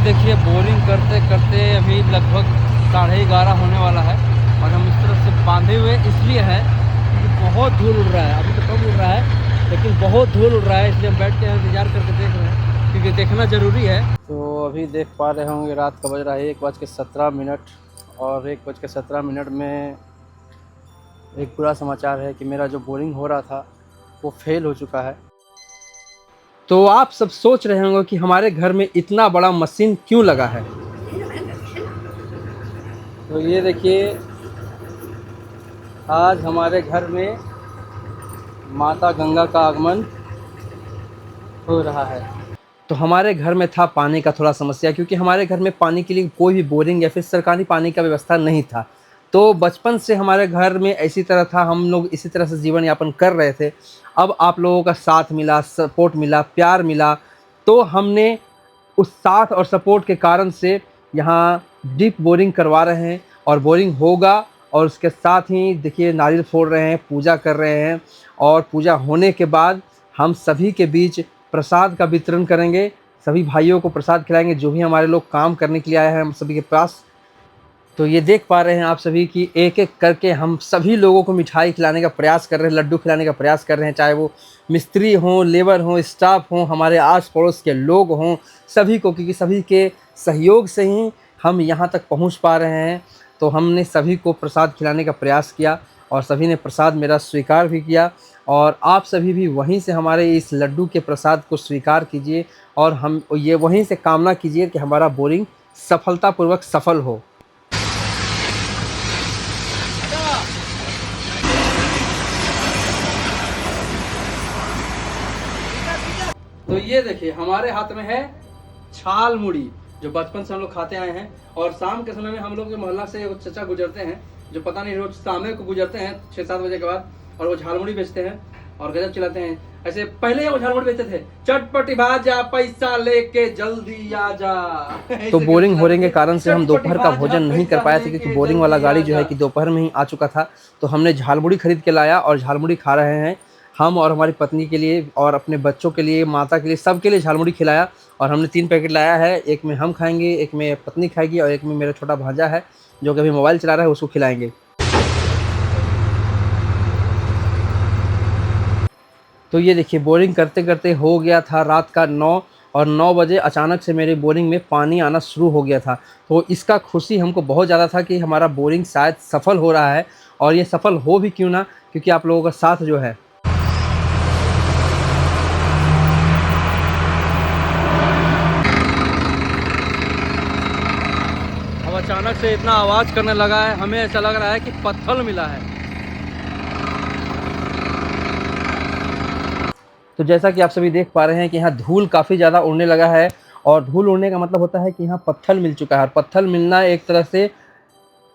देखिए बोरिंग करते करते अभी लगभग 11:30 होने वाला है और हम इस तरफ से बांधे हुए इसलिए है क्योंकि बहुत धूल उड़ रहा है। अभी तो कम उड़ रहा है लेकिन बहुत धूल उड़ रहा है, इसलिए हम बैठ के इंतजार करके देख रहे हैं क्योंकि देखना ज़रूरी है। तो अभी देख पा रहे होंगे रात का बज रहा है 1:17 और 1:17 में एक बुरा समाचार है कि मेरा जो बोरिंग हो रहा था वो फेल हो चुका है। तो आप सब सोच रहे होंगे कि हमारे घर में इतना बड़ा मशीन क्यों लगा है। तो ये देखिए आज हमारे घर में माता गंगा का आगमन हो रहा है। तो हमारे घर में था पानी का थोड़ा समस्या, क्योंकि हमारे घर में पानी के लिए कोई भी बोरिंग या फिर सरकारी पानी का व्यवस्था नहीं था। तो बचपन से हमारे घर में ऐसी तरह था, हम लोग इसी तरह से जीवन यापन कर रहे थे। अब आप लोगों का साथ मिला, सपोर्ट मिला, प्यार मिला, तो हमने उस साथ और सपोर्ट के कारण से यहाँ डीप बोरिंग करवा रहे हैं और बोरिंग होगा। और उसके साथ ही देखिए नारियल फोड़ रहे हैं, पूजा कर रहे हैं और पूजा होने के बाद हम सभी के बीच प्रसाद का वितरण करेंगे। सभी भाइयों को प्रसाद खिलाएंगे जो भी हमारे लोग काम करने के लिए आए हैं हम सभी के पास। तो ये देख पा रहे हैं आप सभी कि एक एक करके हम सभी लोगों को मिठाई खिलाने का प्रयास कर रहे हैं, लड्डू खिलाने का प्रयास कर रहे हैं, चाहे वो मिस्त्री हों, लेबर हों, स्टाफ हों, हमारे आस पड़ोस के लोग हों, सभी को, क्योंकि सभी के सहयोग से ही हम यहाँ तक पहुँच पा रहे हैं। तो हमने सभी को प्रसाद खिलाने का प्रयास किया और सभी ने प्रसाद मेरा स्वीकार भी किया। और आप सभी भी वहीं से हमारे इस लड्डू के प्रसाद को स्वीकार कीजिए और हम ये वहीं से कामना कीजिए कि हमारा बोरिंग सफलतापूर्वक सफल हो। तो ये देखिए हमारे हाथ में है छाल मुड़ी, जो बचपन से हम लोग खाते आए हैं। और शाम के समय में हम लोग के मोहल्ला से वो चचा गुजरते हैं, जो पता नहीं रोज शाम को गुजरते हैं 6-7 बजे के बाद, और वो झालमुड़ी बेचते हैं और गजब चिल्लाते हैं। ऐसे पहले वो झालमुड़ी बेचते थे, चटपटी भाजा पैसा लेके जल्दी आ जा। तो बोरिंग होने के कारण से हम दोपहर का भोजन नहीं कर पाए थे, क्योंकि बोरिंग वाला गाड़ी जो है कि दोपहर में ही आ चुका था। तो हमने झालमुड़ी खरीद के लाया और झालमुड़ी खा रहे हैं हम, और हमारी पत्नी के लिए और अपने बच्चों के लिए, माता के लिए, सबके लिए झालमुड़ी खिलाया। और हमने 3 पैकेट लाया है, एक में हम खाएंगे, एक में पत्नी खाएगी और एक में मेरा छोटा भांजा है जो कि अभी मोबाइल चला रहा है, उसको खिलाएंगे। तो ये देखिए बोरिंग करते करते हो गया था रात का 9, और 9 बजे अचानक से मेरे बोरिंग में पानी आना शुरू हो गया था। तो इसका खुशी हमको बहुत ज़्यादा था कि हमारा बोरिंग शायद सफल हो रहा है, और ये सफल हो भी क्यों ना, क्योंकि आप लोगों का साथ जो है। अब अचानक से इतना आवाज़ करने लगा है, हमें ऐसा लग रहा है कि पत्थर मिला है। तो जैसा कि आप सभी देख पा रहे हैं कि यहाँ धूल काफ़ी ज़्यादा उड़ने लगा है, और धूल उड़ने का मतलब होता है कि यहाँ पत्थर मिल चुका है, और पत्थर मिलना एक तरह से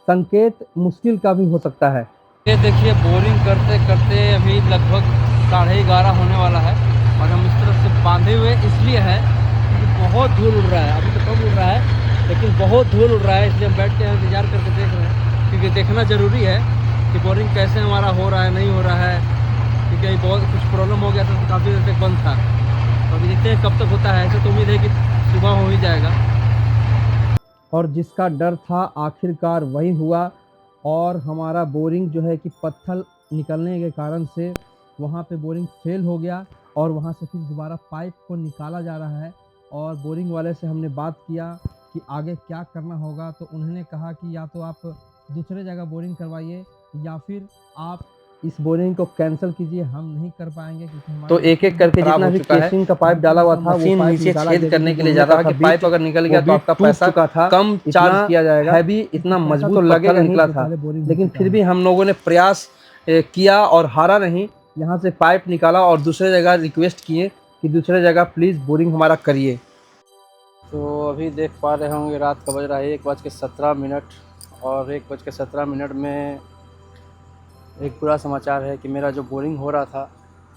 संकेत मुश्किल का भी हो सकता है। ये देखिए बोरिंग करते करते अभी लगभग 11:30 होने वाला है और हम इस तरफ से बांधे हुए इसलिए है क्योंकि बहुत धूल उड़ रहा है। अभी तो कम उड़ रहा है लेकिन बहुत धूल उड़ रहा है, इसलिए हम बैठ के इंतजार करके देख रहे हैं क्योंकि देखना ज़रूरी है कि बोरिंग कैसे हमारा हो रहा है, नहीं हो रहा है। क्योंकि अभी बहुत कुछ प्रॉब्लम हो गया था तो काफ़ी देर तक बंद था। तो अभी देखते हैं कब तक होता है। ऐसे तो उम्मीद है कि सुबह हो ही जाएगा। और जिसका डर था आखिरकार वही हुआ, और हमारा बोरिंग जो है कि पत्थर निकलने के कारण से वहाँ पे बोरिंग फेल हो गया, और वहाँ से फिर दोबारा पाइप को निकाला जा रहा है। और बोरिंग वाले से हमने बात किया कि आगे क्या करना होगा, तो उन्होंने कहा कि या तो आप दूसरे जगह बोरिंग करवाइए या फिर आप इस बोरिंग को कैंसिल कीजिए, हम नहीं कर पाएंगे क्योंकि तो एक एक करके जितना भी केसिंग का पाइप डाला हुआ था वो नीचे छेद करने के लिए ज़्यादा था कि पाइप अगर निकल गया तो आपका पैसा था, कम चार्ज किया जाएगा, हैवी इतना मजबूत तो लगेगा निकला था। लेकिन फिर भी हम लोगों ने प्रयास किया और हारा नहीं, यहाँ से पाइप निकाला और दूसरे जगह रिक्वेस्ट किए कि दूसरे जगह प्लीज़ बोरिंग हमारा करिए। तो अभी देख पा रहे होंगे रात का बज रहा है 1:17 और 1:17 में एक बुरा समाचार है कि मेरा जो बोरिंग हो रहा था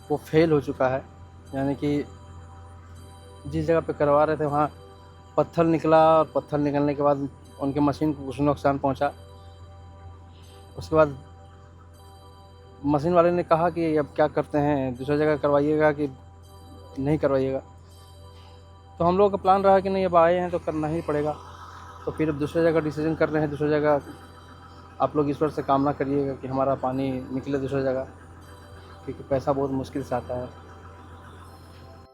वो फेल हो चुका है। यानी कि जिस जगह पे करवा रहे थे वहाँ पत्थर निकला, और पत्थर निकलने के बाद उनके मशीन को कुछ नुकसान पहुँचा। उसके बाद मशीन वाले ने कहा कि अब क्या करते हैं, दूसरी जगह करवाइएगा कि नहीं करवाइएगा। तो हम लोग का प्लान रहा कि नहीं अब आए हैं तो करना ही पड़ेगा, तो फिर अब दूसरी जगह डिसीजन कर रहे हैं, दूसरी जगह आप लोग ईश्वर से कामना करिएगा कि हमारा पानी निकले दूसरी जगह, क्योंकि पैसा बहुत मुश्किल से आता है।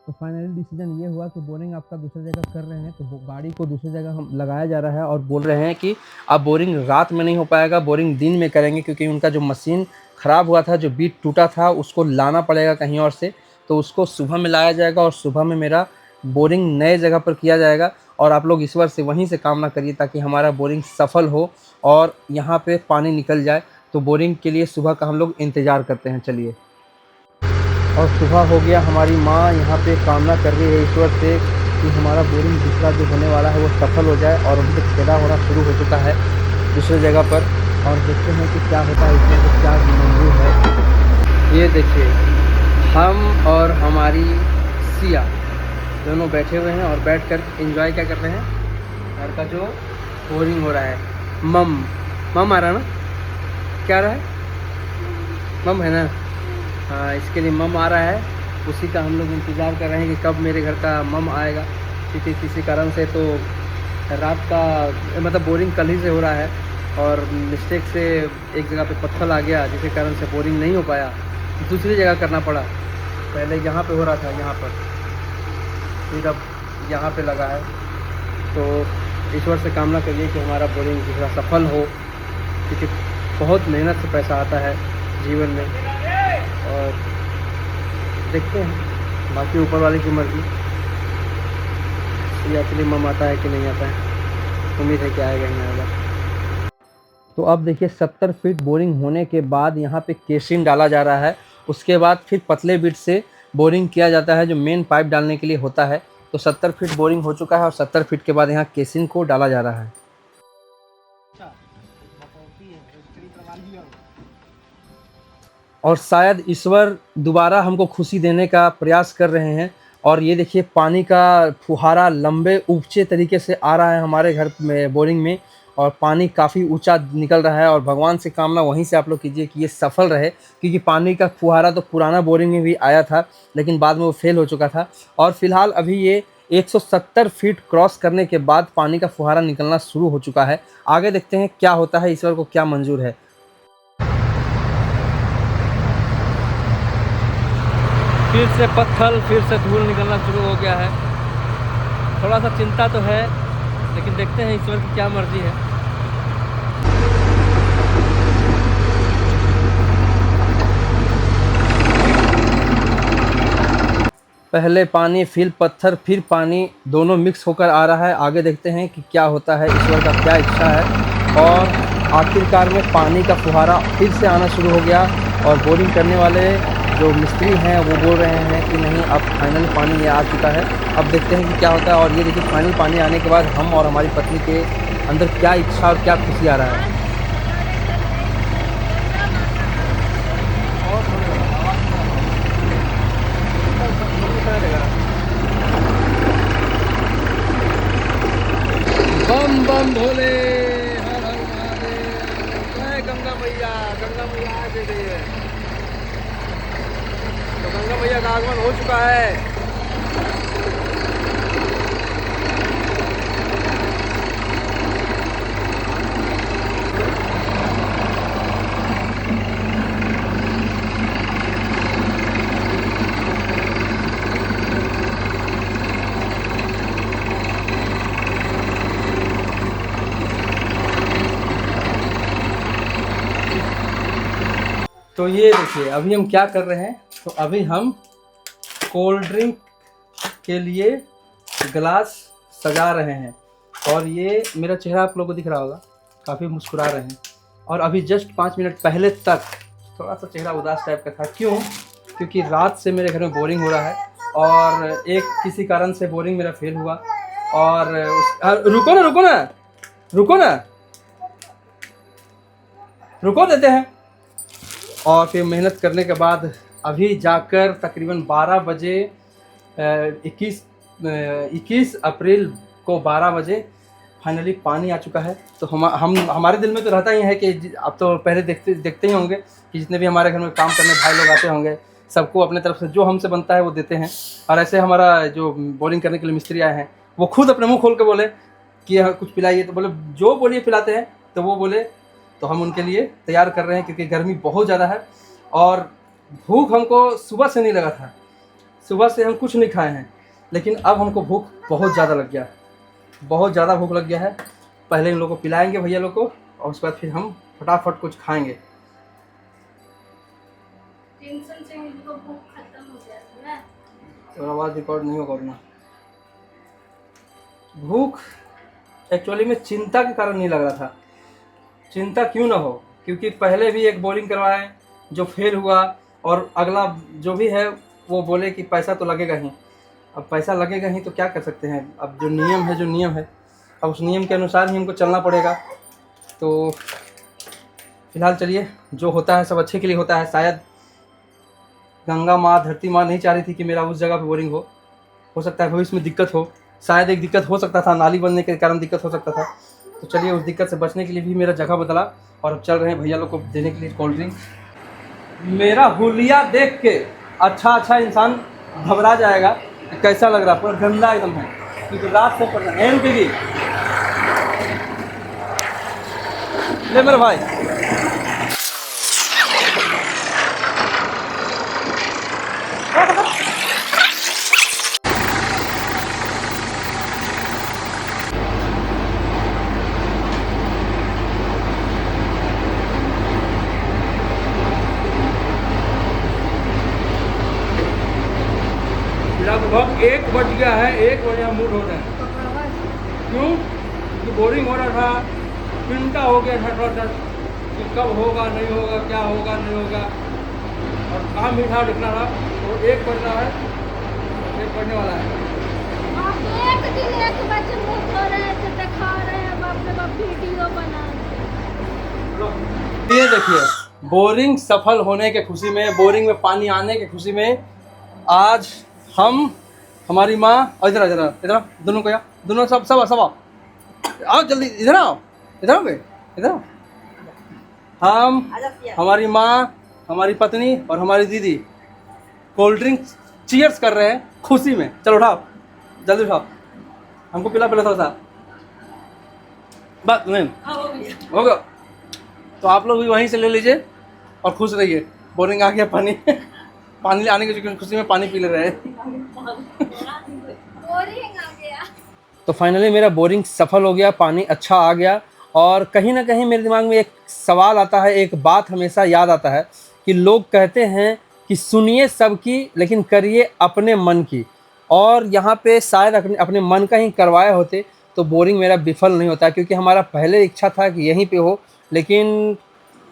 तो फाइनली डिसीजन ये हुआ कि बोरिंग आपका दूसरी जगह कर रहे हैं, तो वो गाड़ी को दूसरी जगह हम लगाया जा रहा है और बोल रहे हैं कि अब बोरिंग रात में नहीं हो पाएगा, बोरिंग दिन में करेंगे, क्योंकि उनका जो मशीन ख़राब हुआ था, जो बीट टूटा था, उसको लाना पड़ेगा कहीं और से, तो उसको सुबह में लाया जाएगा और सुबह में मेरा बोरिंग नए जगह पर किया जाएगा। और आप लोग ईश्वर से वहीं से कामना करिए ताकि हमारा बोरिंग सफल हो और यहाँ पे पानी निकल जाए। तो बोरिंग के लिए सुबह का हम लोग इंतज़ार करते हैं। चलिए, और सुबह हो गया, हमारी माँ यहाँ पे कामना कर रही है ईश्वर से कि हमारा बोरिंग दूसरा जो होने वाला है वो सफल हो जाए, और अभी तक खेदा होना शुरू हो चुका है दूसरी जगह पर। और देखते हैं कि क्या होता है, इसमें से क्या मंजूर है। ये देखिए, हम और हमारी सिया दोनों बैठे हुए हैं और बैठ कर इंजॉय क्या कर रहे हैं, घर का जो बोरिंग हो रहा है। मम मम आ रहा है ना, क्या आ रहा है, मम है ना, हाँ, इसके लिए मम आ रहा है, उसी का हम लोग इंतज़ार कर रहे हैं कि कब मेरे घर का मम आएगा, क्योंकि किसी कारण से तो रात का मतलब बोरिंग कल ही से हो रहा है, और मिस्टेक से एक जगह पे पत्थर आ गया, जिसके कारण से बोरिंग नहीं हो पाया, दूसरी जगह करना पड़ा। पहले यहाँ पे हो रहा था, यहाँ पर, फिर अब यहाँ पे लगा है। तो ईश्वर से कामना करिए कि हमारा बोरिंग दूसरा सफल हो, क्योंकि बहुत मेहनत से पैसा आता है जीवन में, और देखते हैं बाकी ऊपर वाले की मर्ज़ी। ये एक्चुअली मम आता है कि नहीं आता है, उम्मीद है कि आएगा ही आएगा। तो अब देखिए 70 फीट बोरिंग होने के बाद यहाँ पे केसिन डाला जा रहा है, उसके बाद फिर पतले बिट से बोरिंग किया जाता है जो मेन पाइप डालने के लिए होता है। तो 70 फीट बोरिंग हो चुका है और 70 फीट के बाद यहाँ केसिन को डाला जा रहा है। और शायद ईश्वर दोबारा हमको खुशी देने का प्रयास कर रहे हैं। और ये देखिए, पानी का फुहारा लंबे ऊंचे तरीके से आ रहा है हमारे घर में बोरिंग में, और पानी काफ़ी ऊंचा निकल रहा है। और भगवान से कामना वहीं से आप लोग कीजिए कि ये सफल रहे, क्योंकि पानी का फुहारा तो पुराना बोरिंग में भी आया था, लेकिन बाद में वो फेल हो चुका था। और फिलहाल अभी ये 170 फीट क्रॉस करने के बाद पानी का फुहारा निकलना शुरू हो चुका है। आगे देखते हैं क्या होता है, ईश्वर को क्या मंजूर है। फिर से पत्थर, फिर से धूल निकलना शुरू हो गया है। थोड़ा सा चिंता तो है, लेकिन देखते हैं ईश्वर की क्या मर्जी है। पहले पानी, फिर पत्थर, फिर पानी, दोनों मिक्स होकर आ रहा है। आगे देखते हैं कि क्या होता है, ईश्वर का क्या इच्छा है। और आखिरकार में पानी का फुहारा फिर से आना शुरू हो गया, और बोरिंग करने वाले जो मिस्त्री हैं वो बोल रहे हैं कि नहीं, अब फाइनल पानी ये आ चुका है, अब देखते हैं कि क्या होता है। और ये देखिए, फाइनल पानी आने के बाद हम और हमारी पत्नी के अंदर क्या इच्छा और क्या खुशी आ रहा है। बम बम भोले, हर हर महादेव, जय गंगा मैया, गंगा मैया आ गई है। तो गंगा मैया का आगमन हो चुका है। तो ये देखिए, अभी हम क्या कर रहे हैं, तो अभी हम कोल्ड ड्रिंक के लिए गिलास सजा रहे हैं। और ये मेरा चेहरा आप लोगों को दिख रहा होगा, काफ़ी मुस्कुरा रहे हैं। और अभी जस्ट 5 मिनट पहले तक थोड़ा सा चेहरा उदास टाइप का था। क्यों? क्योंकि रात से मेरे घर में बोरिंग हो रहा है, और एक किसी कारण से बोरिंग मेरा फेल हुआ। और रुको ना, रुको ना, रुको ना, रुको, देते हैं। और फिर मेहनत करने के बाद अभी जाकर तकरीबन 12 बजे 21 अप्रैल को 12 बजे फाइनली पानी आ चुका है। तो हम हमारे दिल में तो रहता ही है कि आप तो पहले देखते ही होंगे कि जितने भी हमारे घर में काम करने भाई लोग आते होंगे सबको अपने तरफ से जो हमसे बनता है वो देते हैं। और ऐसे हमारा जो बोरिंग करने के लिए मिस्त्री आए हैं वो खुद अपने मुंह खोल के बोले कि हाँ कुछ पिलाइए, तो बोले जो बोलिए पिलाते हैं। तो वो बोले तो हम उनके लिए तैयार कर रहे हैं, क्योंकि गर्मी बहुत ज़्यादा है और भूख हमको सुबह से नहीं लगा था। सुबह से हम कुछ नहीं खाए हैं, लेकिन अब हमको भूख बहुत ज़्यादा लग गया, बहुत ज़्यादा भूख लग गया है। पहले इन लोगों को पिलाएंगे भैया लोग को, और उसके बाद फिर हम फटाफट कुछ खाएंगे। टेंशन से इनको भूख खत्म हो जाती है। तो आवाज़ रिकॉर्ड नहीं होगा ना। भूख एक्चुअली में चिंता के कारण नहीं लग रहा था। चिंता क्यों ना हो, क्योंकि पहले भी एक बोरिंग करवाए जो फेल हुआ, और अगला जो भी है वो बोले कि पैसा तो लगेगा ही। अब पैसा लगेगा ही तो क्या कर सकते हैं, अब जो नियम है जो नियम है, अब उस नियम के अनुसार ही हमको चलना पड़ेगा। तो फिलहाल चलिए, जो होता है सब अच्छे के लिए होता है। शायद गंगा माँ धरती माँ नहीं चाह रही थी कि मेरा उस जगह पे बोरिंग हो सकता है भविष्य में दिक्कत हो, शायद एक दिक्कत हो सकता था, नाली बनने के कारण दिक्कत हो सकता था। तो चलिए उस दिक्कत से बचने के लिए भी मेरा जगह बदला, और अब चल रहे हैं भैया लोग को देने के लिए कोल्ड ड्रिंक। मेरा हुलिया देख के अच्छा इंसान घबरा जाएगा कि कैसा लग रहा है, पूरा गंदा एकदम है, क्योंकि रात से पड़ रहा है। रुकेगी ले मेरे भाई। लगभग 1 बज गया है, 1 बजे हम मूड हो रहे हैं। क्यों? कि बोरिंग हो रहा था, चिंता हो गया था थोड़ा कि कब होगा नहीं होगा, क्या होगा नहीं होगा, और काम भी था लिखना था। तो 1 बज रहा है, 1 बजने वाला है। आप एक दिन 1 बजे मुंह धो रहे थे, दिखा रहे हैं बाप रे बाप वीडियो बना के। ये देखिए, बोरिंग सफल होने के खुशी में, बोरिंग में पानी आने की खुशी में आज हम, हमारी माँ, और इधर दोनों को, या दोनों सब आओ जल्दी, इधर आओ बे, इधर आओ। हम, हमारी माँ, हमारी पत्नी और हमारी दीदी कोल्ड ड्रिंक चीयर्स कर रहे हैं खुशी में। चलो उठाओ, जल्दी उठाओ, हमको पिला थोड़ा सा, बस नहीं हो गया। तो आप लोग भी वहीं से ले लीजिए और खुश रहिए। बोरिंग आ गया, पानी आने की खुशी में पानी पी ले रहे हैं। बोरिंग आ गया। तो फाइनली मेरा बोरिंग सफल हो गया, पानी अच्छा आ गया। और कहीं ना कहीं मेरे दिमाग में एक सवाल आता है, एक बात हमेशा याद आता है कि लोग कहते हैं कि सुनिए सबकी लेकिन करिए अपने मन की। और यहाँ पे शायद अपने मन का ही करवाए होते तो बोरिंग मेरा विफल नहीं होता, क्योंकि हमारा पहले इच्छा था कि यहीं पे हो, लेकिन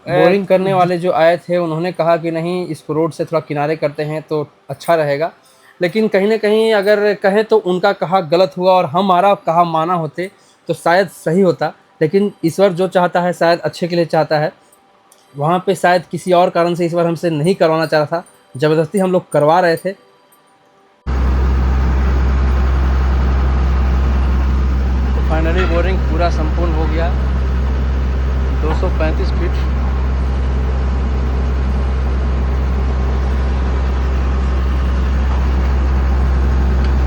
बोरिंग करने वाले जो आए थे उन्होंने कहा कि नहीं, इसको रोड से थोड़ा किनारे करते हैं तो अच्छा रहेगा। लेकिन कहीं ना कहीं अगर कहें तो उनका कहा गलत हुआ, और हमारा कहा माना होते तो शायद सही होता। लेकिन ईश्वर जो चाहता है शायद अच्छे के लिए चाहता है। वहाँ पे शायद किसी और कारण से ईश्वर हमसे नहीं करवाना चाह रहा था, ज़बरदस्ती हम लोग करवा रहे थे। तो फाइनली बोरिंग पूरा संपूर्ण हो गया। 235 फीट